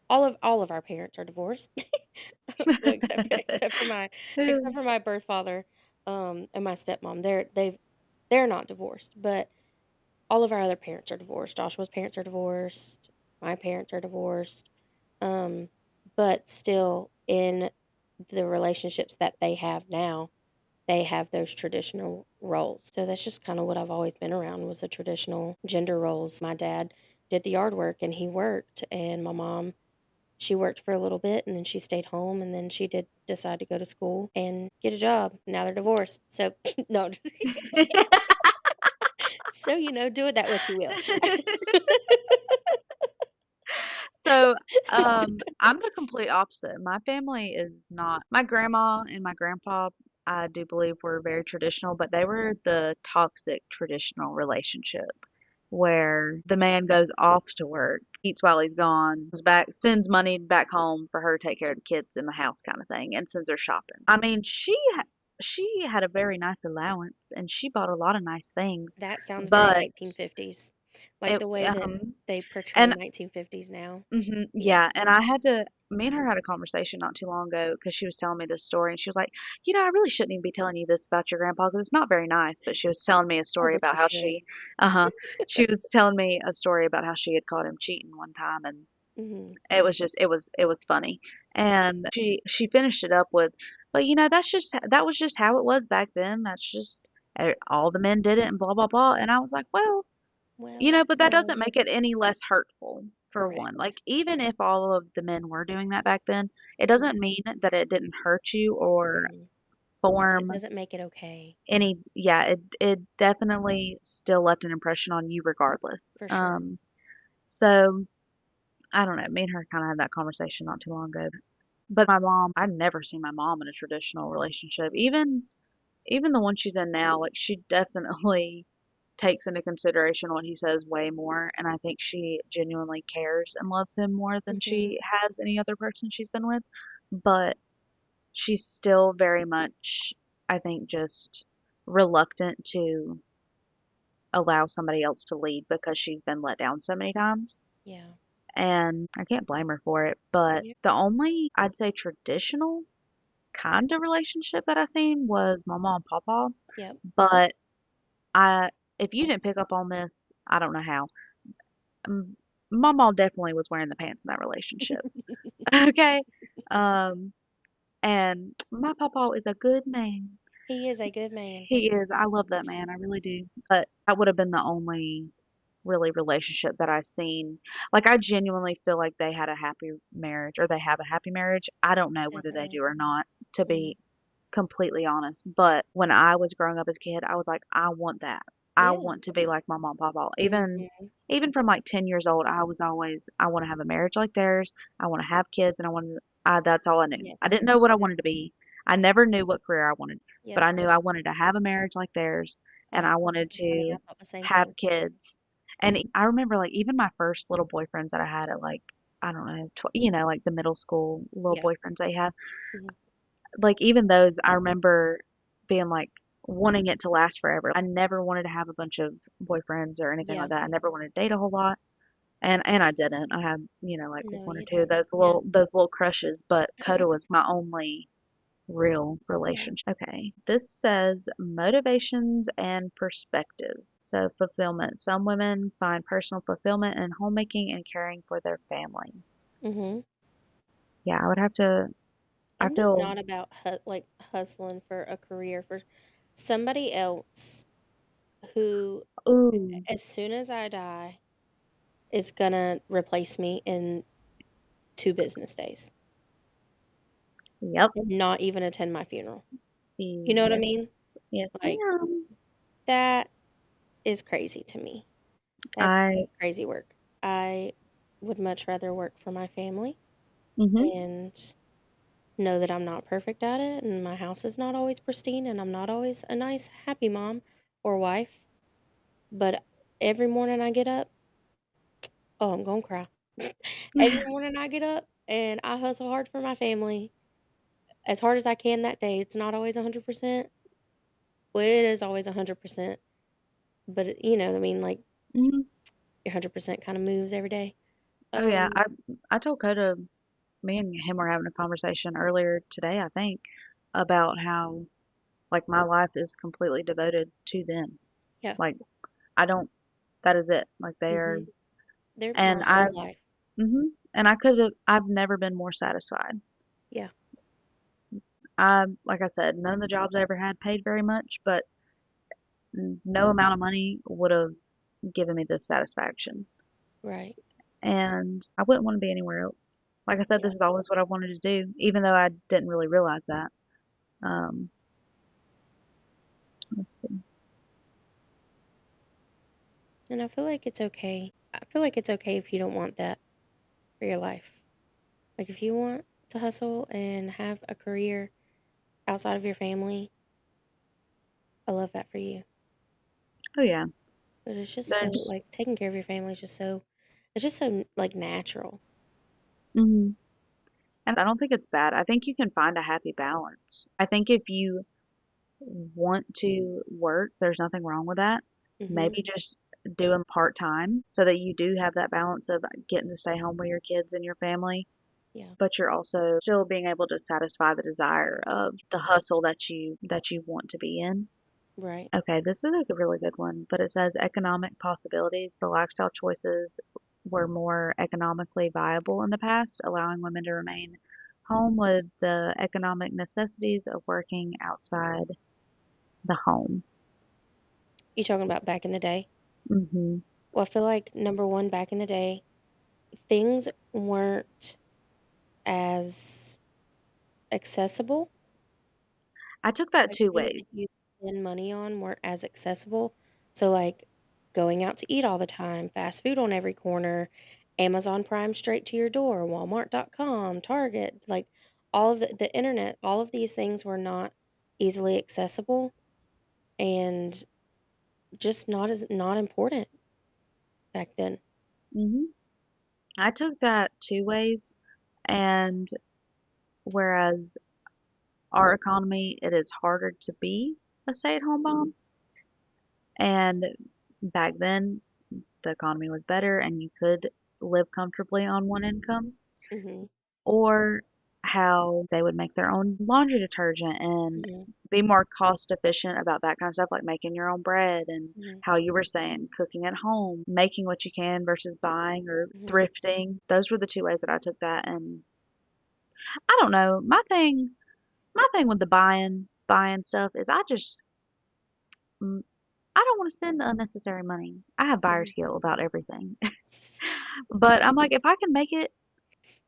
all of our parents are divorced. Well, except for my birth father, and my stepmom. They're not divorced, but all of our other parents are divorced. Joshua's parents are divorced. My parents are divorced. Um, but still in the relationships that they have now, they have those traditional roles. So that's just kind of what I've always been around was the traditional gender roles. My dad did the yard work and he worked, and my mom, she worked for a little bit and then she stayed home and then she did decide to go to school and get a job. Now they're divorced. So no, so do with that what you will. So, I'm the complete opposite. My family is not my grandma and my grandpa, I do believe were very traditional, but they were the toxic traditional relationship where the man goes off to work, eats while he's gone, comes back, sends money back home for her to take care of the kids in the house kind of thing, and sends her shopping. I mean, she had a very nice allowance and she bought a lot of nice things, That sounds very but 1950s, like it the way that they portray and 1950s now. Yeah. yeah, and I had to me and her had a conversation not too long ago because she was telling me this story, and she was like, I really shouldn't even be telling you this about your grandpa because it's not very nice." But she was telling me a Oh, story but about you how should. uh-huh, she was telling me a story about how she had caught him cheating one time, and Mhm. it was funny. And she finished it up with, "But that was just how it was back then. That's just all the men did it, and blah blah blah." And I was like, "Well." Well, But that doesn't make it any less hurtful, for one. Like, correct. even if all of the men were doing that back then, it doesn't mean that it didn't hurt you or Mhm. But it form doesn't make it okay, yeah, it definitely still left an impression on you regardless. for sure. So I don't know, me and her kind of had that conversation not too long ago. But my mom, I'd never seen my mom in a traditional relationship. Even the one she's in now, like she definitely takes into consideration what he says way more, and I think she genuinely cares and loves him more than Mhm. she has any other person she's been with. But she's still very much, I think, just reluctant to allow somebody else to lead because she's been let down so many times. Yeah. And I can't blame her for it. But Yeah. the only, I'd say, traditional kind of relationship that I seen was Mama and Papa. Yep. But I, if you didn't pick up on this, I don't know how. Um, my mom definitely was wearing the pants in that relationship. Okay. Um, and my papa is a good man. He is a good man. He is. I love that man. I really do. But that would have been the only really relationship that I seen. Like, I genuinely feel like they had a happy marriage or they have a happy marriage. I don't know whether they Definitely. do or not, to Mhm. be completely honest. But when I was growing up as a kid, I was like, I want that. I Yeah. want to be like my mom and papa. Mhm. Even from like 10 years old, I was always I want to have a marriage like theirs. I want to have kids and that's all I knew. I Yes. didn't know what I wanted to Exactly. be. I never knew what career I wanted, but Yep. I knew I wanted to have a marriage like theirs and I wanted That's funny. to I thought the same have thing. kids. And I remember like even my first little boyfriends that I had at like I don't know, like the middle school little Yeah. boyfriends they had Mhm. like even those, I remember being like wanting it to last forever. I never wanted to have a bunch of boyfriends or anything Yeah. like that. I never wanted to date a whole lot, and I didn't. I had like No, one or you two of didn't. Yeah. those little crushes, but Coda was my only real Yeah. relationship. Okay, this says motivations and perspectives. So fulfillment. Some women find personal fulfillment in homemaking and caring for their families. Mhm. Yeah, I would have to. I I'm just feel. not about like hustling for a career for somebody else who, Ooh. as soon as I die, is gonna replace me in 2 business days Yep. and not even attend my funeral. You know what I Yes. mean? Yes, Like, ma'am. that is crazy to me. That's I crazy work. I would much rather work for my family mhm. and know that I'm not perfect at it and my house is not always pristine and I'm not always a nice, happy mom or wife. But every morning I get up, oh, I'm gonna cry. Every morning I get up and I hustle hard for my family as hard as I can that day. It's not always 100%. Well, it is always 100%, but you know what I mean? Like Mhm. your 100% kind of moves every day. Oh yeah, Um, I told Coda, me and him were having a conversation earlier today, I think, about how like my life is completely devoted to them. yeah. Like I don't, that is it. Like they are, Mhm. They're my and whole life. and I could have, I've never been more satisfied. Yeah, Like I said, none of the jobs I ever had paid very much, but no amount of money would have given me this satisfaction. right. And I wouldn't want to be anywhere else. Like I said, Yeah. this is always what I wanted to do, even though I didn't really realize that. Um, let's see. And I feel like it's okay. I feel like it's okay if you don't want that for your life. Like if you want to hustle and have a career outside of your family, I love that for you. Oh yeah, But it's just so there's, like taking care of your family is just so it's just so like natural. mhm. And I don't think it's bad. I think you can find a happy balance. I think if you want to work, there's nothing wrong with that. Mhm. Maybe just do them part time so that you do have that balance of getting to stay home with your kids and your family, Yeah. but you're also still being able to satisfy the desire of the hustle that you want to be in. Right. Okay, this is a really good one, but it says economic possibilities. The lifestyle choices were more economically viable in the past, allowing women to remain home with the economic necessities of working outside the home. You talking about back in the day? Hmm. Well, I feel like number one, back in the day, things weren't as accessible. I took that Like two things that you ways. spend money on weren't as accessible. So like going out to eat all the time, fast food on every corner, Amazon Prime straight to your door, Walmart.com, Target, like all of the internet, all of these things were not easily accessible and just not important back then. Hmm. I took that two ways, and whereas our economy, it is harder to be a stay-at-home mom, and back then the economy was better and you could live comfortably on one income, Mhm. or how they would make their own laundry detergent and Mhm. be more cost efficient about that kind of stuff, like making your own bread and Mhm. how you were saying cooking at home, making what you can versus buying or Mhm. thrifting. Those were the two ways that I took that. And I don't know, my thing with the buying stuff is mm, I don't want to spend unnecessary money. I have buyer's Mhm. guilt about everything. But I'm like, if I can make it,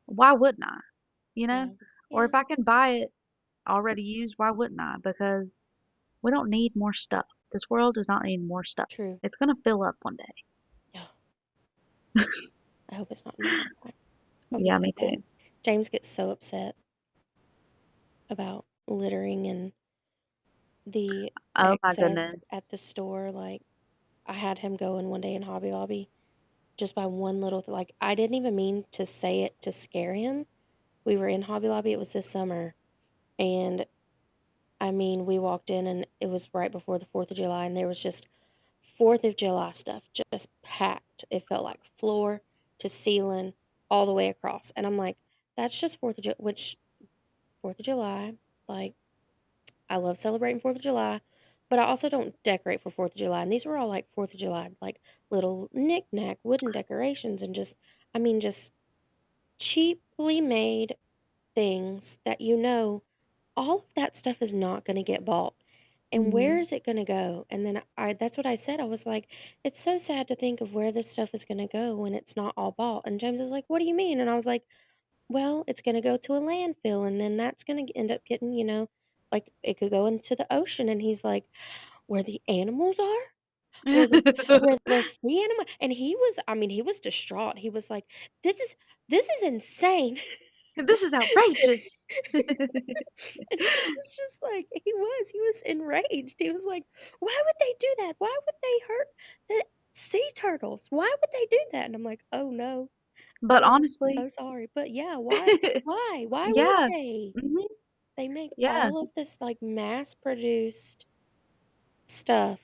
why wouldn't I? You know? Yeah. Or Yeah. if I can buy it already used, why wouldn't I? Because we don't need more stuff. This world does not need more stuff. True. It's gonna fill up one day. Oh, I hope it's not in my lifetime. I'll be Yeah, so me sad. too. James gets so upset about littering and the Oh my excess at goodness. the store. Like, I had him go in one day in Hobby Lobby just by one little like, I didn't even mean to say it to scare him. We were in Hobby Lobby, it was this summer, and, I mean, we walked in and it was right before the 4th of July, and there was just 4th of July stuff just packed. It felt like floor to ceiling all the way across, and I'm like, "That's just 4th of July, which 4th of July, like, I love celebrating 4th of July, but I also don't decorate for 4th of July, and these were all, like, 4th of July, like, little knick-knack wooden decorations and just I mean, just cheaply made things that all of that stuff is not gonna get bought, and where Hmm. is it gonna go? And then I that's what I said, I was like, "It's so sad to think of where this stuff is gonna go when it's not all bought," and James is like, "What do you mean?" And I was like, "Well, it's gonna go to a landfill, and then that's gonna end up getting, like, it could go into the ocean," and he's like, "Where the animals are? Where the sea animal," and he was distraught, he was like, "This is insane." This is outrageous. And he was just like he was enraged. He was like, "Why would they do that? Why would they hurt the sea turtles? Why would they do that?" And I'm like, "Oh, no. But Oh, I'm honestly, so sorry." But yeah, why? Why? Why would yeah. they? Hmm. They make Yeah. all of this, like, mass-produced stuff.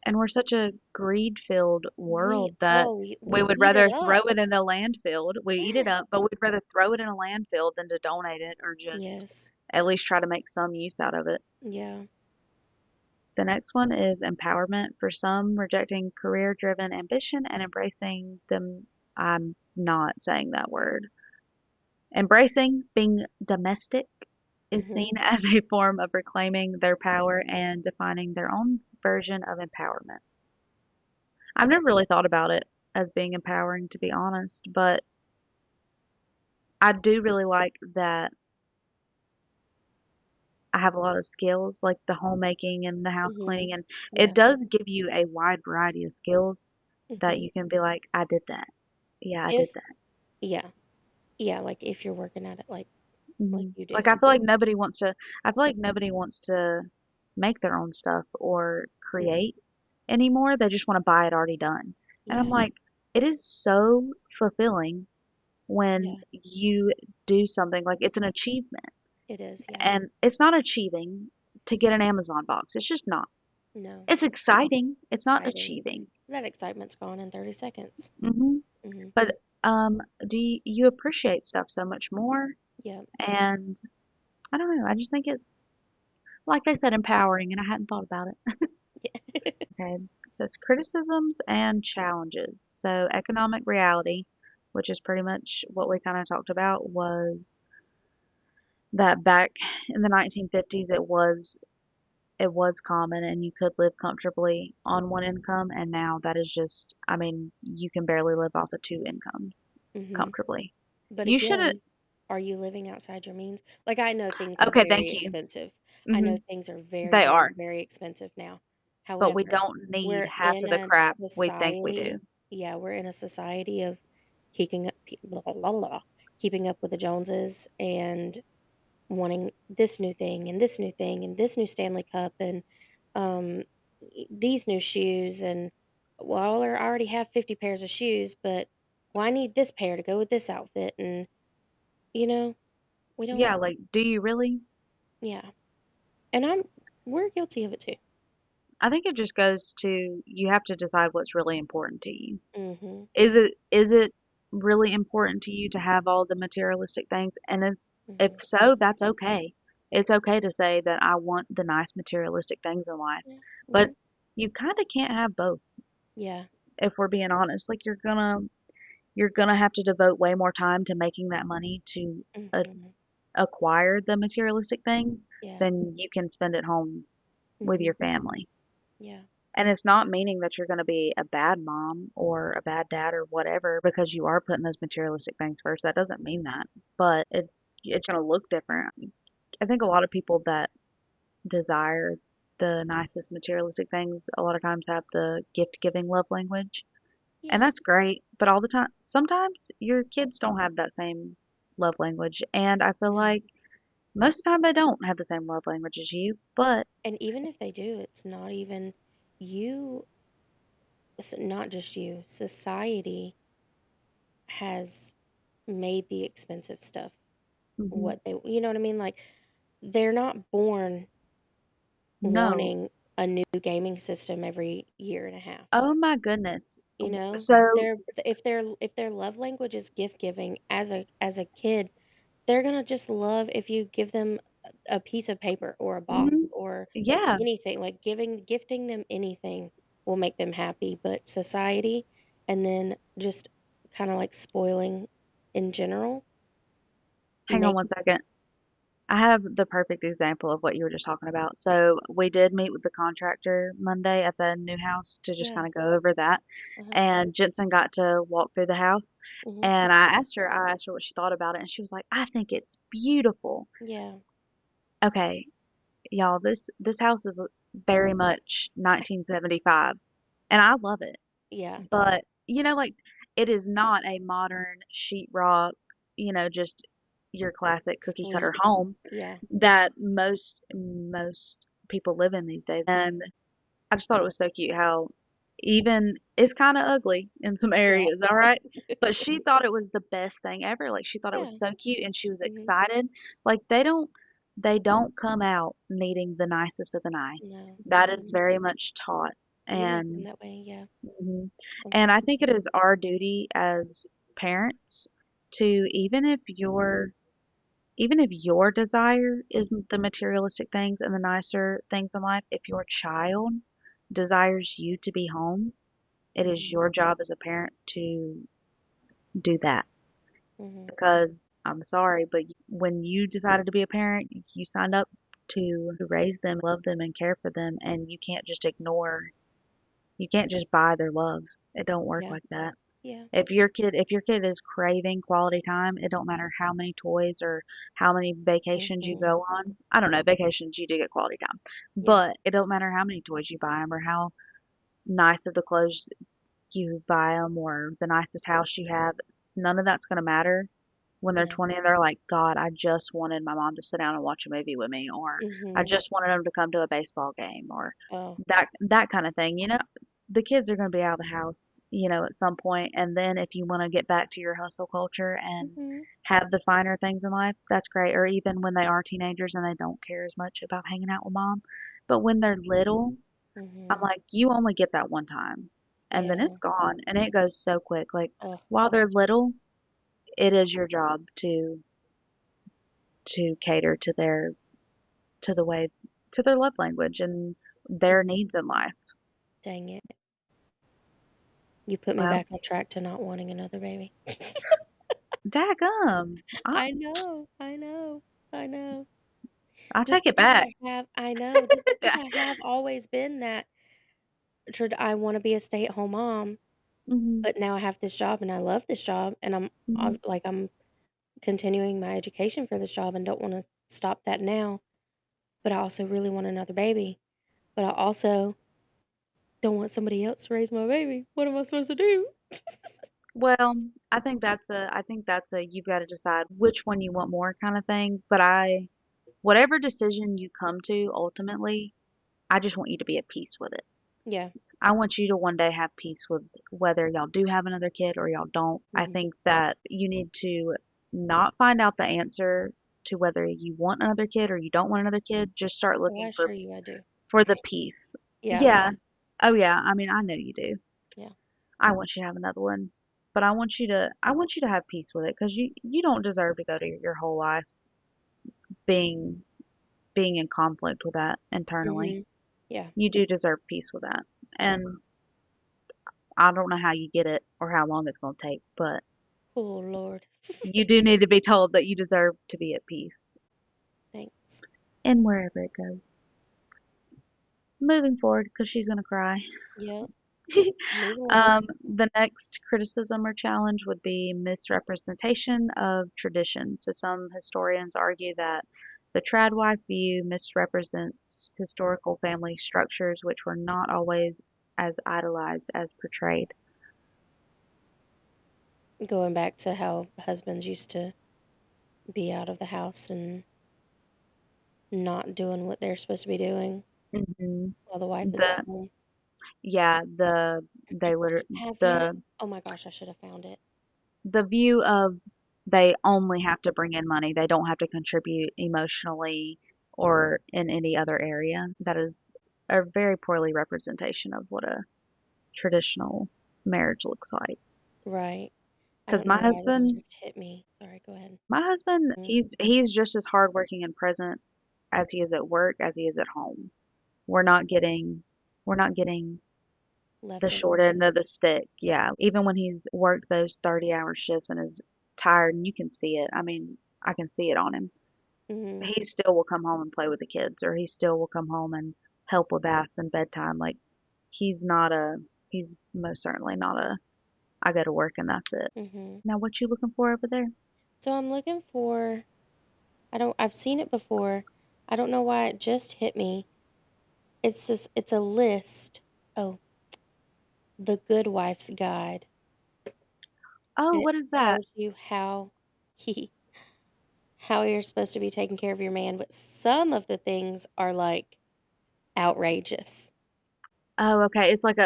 And we're such a greed-filled We world that oh, we we would eat it rather throw up. it in a landfill. We eat it up, but Yes. we'd rather throw it in a landfill than to donate it or just Yes. at least try to make some use out of it. Yeah. The next one is empowerment. For some, rejecting career-driven ambition and embracing them. I'm not saying that word. Embracing being domestic is Mhm. seen as a form of reclaiming their power and defining their own version of empowerment. I've never really thought about it as being empowering, to be honest, but I do really like that I have a lot of skills, like the homemaking and the house Mhm. cleaning, and it Yeah. does give you a wide variety of skills that Mhm. you can be like, I did that. Yeah, I did If that. yeah. Yeah, like, if you're working at it like you do. Like I feel like nobody wants to. I feel like nobody wants to make their own stuff or Mhm. create anymore. They just want to buy it already done, and I'm Yeah. like, it is so fulfilling when Yeah. you do something like it's an achievement. It is, yeah. And it's not achieving to get an Amazon box. It's just not. No. It's exciting. It's not Exciting. achieving. That excitement's gone in 30 seconds. hmm Mhm. But do you appreciate stuff so much more? Yeah. And I don't know. I just think it's like they said, empowering, and I hadn't thought about it. Yeah. Okay, it says criticisms and challenges. So economic reality, which is pretty much what we kind of talked about, was that back in the 1950s, it was common and you could live comfortably on one income, and now that is just, I mean, you can barely live off of two incomes Mhm. comfortably. But You should have. again, are you living outside your means? Like, I know things are Okay, very thank you. expensive. I hmm know things are very, They very, are, very expensive now. but we However, don't need we're half in of the a crap we think we society do. yeah, we're in a society of keeping up blah, blah, blah, blah, keeping up with the Joneses and wanting this new thing and this new thing and this new Stanley Cup and um, these new shoes. And well, I already have 50 pairs of shoes, but well, I need this pair to go with this outfit. And, you know, we don't, Yeah, like, do you really? yeah. And we're guilty of it too. I think it just goes to you have to decide what's really important to you. Mm-hmm. Is it really important to you to have all the materialistic things? And if Mm-hmm. so, that's okay. It's okay to say that I want the nice materialistic things in life. Yeah. But Yeah. you kind of can't have both Yeah. if we're being honest. Like you're gonna have to devote way more time to making that money to Mm-hmm. acquire the materialistic things Yeah. than you can spend at home with Mm-hmm. your family. Yeah. And it's not meaning that you're going to be a bad mom or a bad dad or whatever because you are putting those materialistic things first. That doesn't mean that, but it's going to look different. I think a lot of people that desire the nicest materialistic things a lot of times have the gift giving love language. And Yeah. that's great, but all the time, sometimes your kids don't have that same love language. And I feel No. like most of the time they don't have the same love language as you, but And even if they do, it's not even you, not just you, society has made the expensive stuff hmm what they, you know what I mean? Like, they're not born no. wanting a new gaming system every year and a half. Oh my goodness. You know, So, if their love language is gift giving as a kid, they're gonna just love if you give them a piece of paper or a box mhm, or yeah, anything. Like gifting them anything will make them happy. But society, and then just kind of like spoiling in general, hang on make one second. I have the perfect example of what you were just talking about. So, we did meet with the contractor Monday at the new house to just yeah. kind of go over that. Uh-huh. And Jensen got to walk through the house. Hmm. And I asked her what she thought about it. And she was like, I think it's beautiful. Yeah. Okay, y'all, this house is very much 1975. And I love it. Yeah. But, like, it is not a modern sheetrock, just your classic cookie cutter Sleep. home Yeah. that most people live in these days. And I just thought it was so cute how even it's kind of ugly in some Yeah. areas, all right? But she thought it was the best thing ever. Like she thought it was Yeah. so cute and she was Hmm. excited. Like they don't come out needing the nicest of the nice. No. That is very much taught. You make them And that way, yeah. mhm. That's And I so think it cute. is our duty as parents to, even if your desire is the materialistic things and the nicer things in life, if your child desires you to be home, it is Mhm, your job as a parent to do that. mhm. Because I'm sorry, but when you decided to be a parent, you signed up to raise them, love them, and care for them, and you can't just buy their love. It don't work Yeah, like that. yeah. If your kid is craving quality time, it don't matter how many toys or how many vacations you Mhm. go on. I don't know, vacations you do get quality time, Yeah. but it don't matter how many toys you buy them or how nice of the clothes you buy them or the nicest house you have. None of that's gonna matter when they're Yeah. 20 and they're like, God, I just wanted my mom to sit down and watch a movie with me, or I Mhm. just wanted them to come to a baseball game, or Oh. that kind of thing. The kids are going to be out of the house, at some point, and then if you want to get back to your hustle culture and Mhm. have the finer things in life, that's great. Or even when they are teenagers and they don't care as much about hanging out with mom, but when they're little, I'm Mhm. like, you only get that one time, and then it's Yeah. gone, and it goes so quick. Like Oh. while they're little, it is your job to cater to the way to their love language and their Mhm. needs in life. Dang it. You put me Well, back on track to not wanting another baby. daggum. I I know, I know, I know. I Just take it because back. I know, just because I have always been that I wanna be a stay-at-home mom, Mhm, but now I have this job and I love this job and mhm. I'm continuing my education for this job and don't wanna stop that now, but I also really want another baby, but I also don't want somebody else to raise my baby. What am I supposed to do? Well, I think that's a you've got to decide which one you want more kind of thing. But whatever decision you come to ultimately, I just want you to be at peace with it. Yeah. I want you to one day have peace with whether y'all do have another kid or y'all don't. I Mhm. think that you need to not find out the answer to whether you want another kid or you don't want another kid. Just start Oh, I looking assure you I do. for the peace. Yeah, I Yeah. do. Oh yeah. I mean, I know you do. Yeah. I want you to have another one, but I want you to have peace with it because you don't deserve to go to your whole life being being in conflict with that internally. Mhm. Yeah. You do deserve peace with that, and I don't know how you get it or how long it's going to take, but Oh, Lord. you do need to be told that you deserve to be at peace Thanks. and wherever it goes. Moving forward, because she's going to cry. Yep. Move along. The next criticism or challenge would be misrepresentation of tradition. So some historians argue that the tradwife view misrepresents historical family structures, which were not always as idolized as portrayed. Going back to how husbands used to be out of the house and not doing what they're supposed to be doing hmm while the wife is at The home. yeah, they would Have you the Oh my gosh, I should have found it. the view of they only have to bring in money, they don't have to contribute emotionally or in any other area. That is a very poorly representation of what a traditional marriage looks like. Right. I Because don't know why this just hit me. Sorry, go ahead. my husband, Mm, he's just as hardworking and present as he is at work as he is at home. We're not getting we're not getting the short leftovers. end of the stick. Yeah, even when he's worked those 30-hour shifts and is tired, and you can see it. I mean, I can see it on him. Mhm. He still will come home and play with the kids, or he still will come home and help with baths and bedtime. Like he's not a he's most certainly not a I go to work and that's it. Mhm. Now what you looking for over there? So I'm looking for I've seen it before. I don't know why it just hit me. It's a list. Oh, The Good Wife's Guide. Oh, And it what is that? tells you he how you're supposed to be taking care of your man, but some of the things are like outrageous. Oh, okay. It's like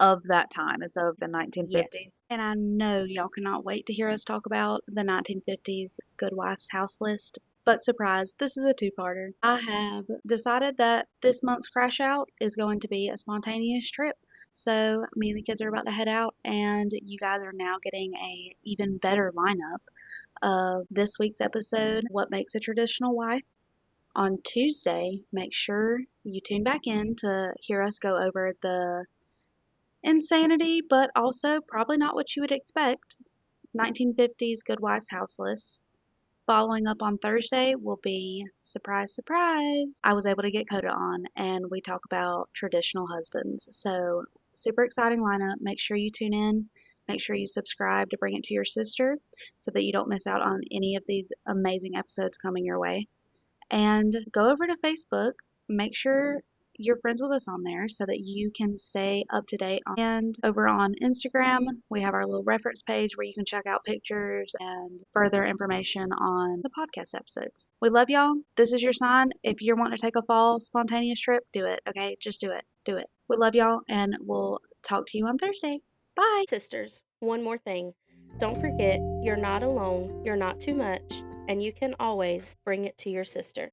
of that time. It's of the Yes. 1950s. And I know y'all cannot wait to hear us talk about the 1950s Good Wife's House list. But surprise, this is a two-parter. I have decided that this month's crash out is going to be a spontaneous trip. So me and the kids are about to head out, and you guys are now getting a even better lineup of this week's episode, What Makes a Traditional Wife. On Tuesday, make sure you tune back in to hear us go over the insanity, but also probably not what you would expect, 1950s Good Wives House List. Following up on Thursday will be surprise, surprise. I was able to get Coda on and we talk about traditional husbands. So, super exciting lineup. Make sure you tune in. Make sure you subscribe to bring it to your sister so that you don't miss out on any of these amazing episodes coming your way. And go over to Facebook. Make sure you're friends with us on there so that you can stay up to date. And over on Instagram, we have our little reference page where you can check out pictures and further information on the podcast episodes. We love y'all. This is your sign. If you're wanting to take a fall spontaneous trip, do it. Okay, just do it. Do it. We love y'all, and we'll talk to you on Thursday. Bye. Sisters, one more thing. Don't forget, you're not alone, you're not too much, and you can always bring it to your sister.